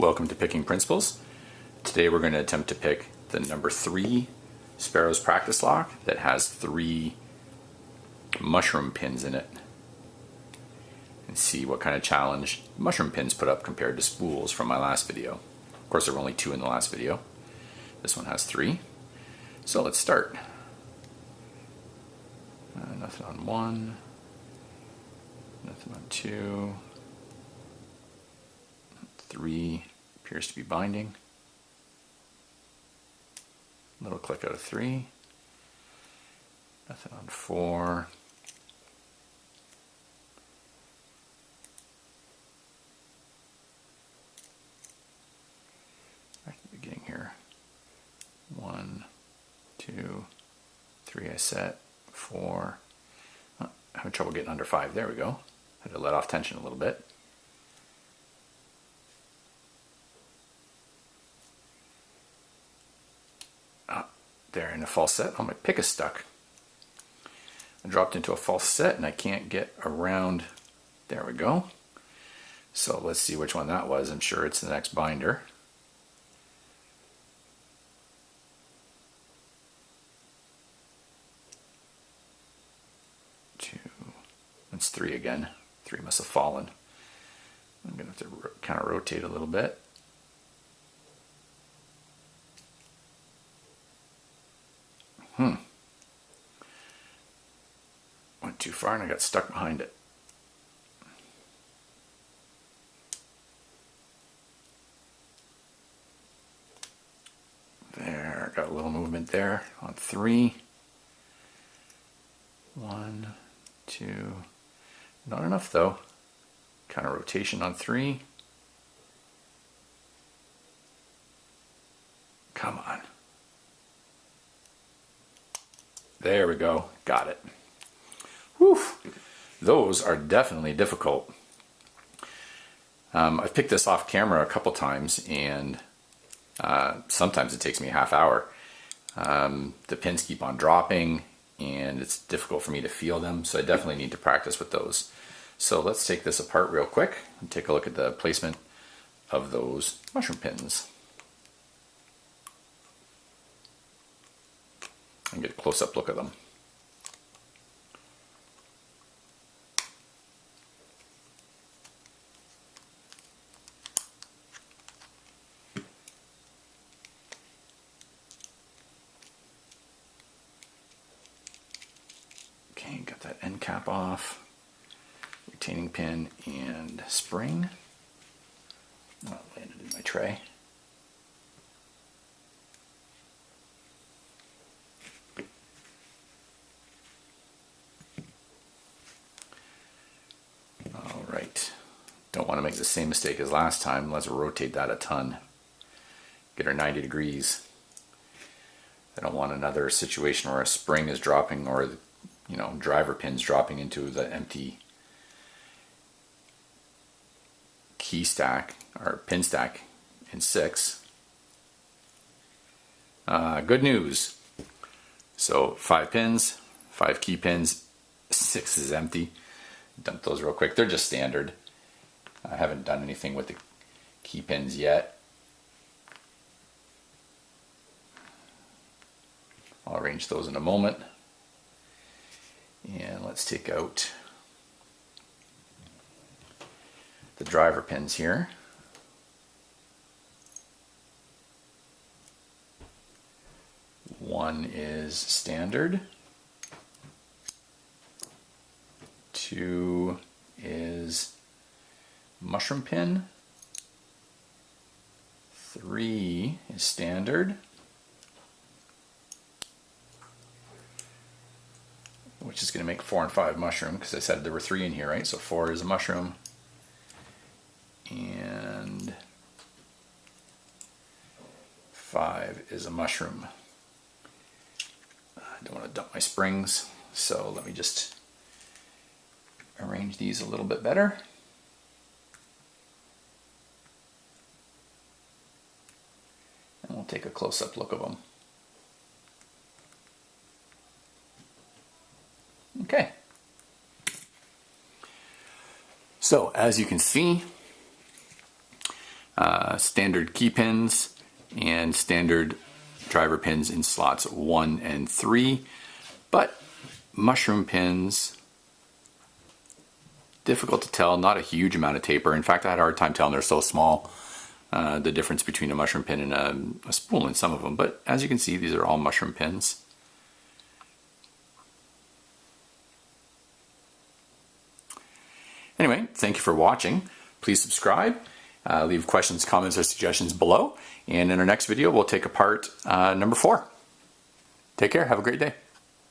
Welcome to Picking Principles. Today we're going to attempt to pick the number 3 Sparrows practice lock that has 3 mushroom pins in it and see what kind of challenge mushroom pins put up compared to spools from my last video. Of course there were only 2 in the last video. This one has 3. So let's start. Nothing on 1, nothing on 2, 3 appears to be binding. Little click out of 3, nothing on 4, back to the beginning here. 1, 2, 3 I set, 4. Oh, having trouble getting under 5. There we go. Had to let off tension a little bit. There in a false set. Oh, my pick is stuck. I dropped into a false set and I can't get around. There we go. So let's see which one that was. I'm sure it's the next binder. It's 3 again. 3 must have fallen. I'm going to have to kind of rotate a little bit. Went too far and I got stuck behind it. There, got a little movement there on 3. 1, 2. Not enough though. Kind of rotation on 3. Come on. There we go. Got it. Whew. Those are definitely difficult. I've picked this off camera a couple times and sometimes it takes me a half hour. The pins keep on dropping and it's difficult for me to feel them, so I definitely need to practice with those. So let's take this apart real quick and take a look at the placement of those mushroom pins. And get a close-up look at them. Okay, got that end cap off. Retaining pin and spring. Oh, it landed in my tray. Alright, don't want to make the same mistake as last time. Let's rotate that a ton. Get her 90 degrees. I don't want another situation where a spring is dropping or driver pins dropping into the empty key stack or pin stack in 6. Good news. So 5 pins, 5 key pins, 6 is empty. Dump those real quick. They're just standard. I haven't done anything with the key pins yet. I'll arrange those in a moment. And let's take out the driver pins here. One is standard. 2 is mushroom pin. 3 is standard. Which is going to make 4 and 5 mushroom, because I said there were 3 in here, right? So 4 is a mushroom. And 5 is a mushroom. I don't want to dump my springs, so let me just arrange these a little bit better. And we'll take a close-up look of them. Okay. So as you can see, standard key pins and standard driver pins in slots 1 and 3, but mushroom pins, difficult to tell, not a huge amount of taper. In fact, I had a hard time telling, they're so small, the difference between a mushroom pin and a spool in some of them, but as you can see, these are all mushroom pins. Anyway, thank you for watching. Please subscribe, leave questions, comments, or suggestions below, and in our next video we'll take apart number 4. Take care, have a great day.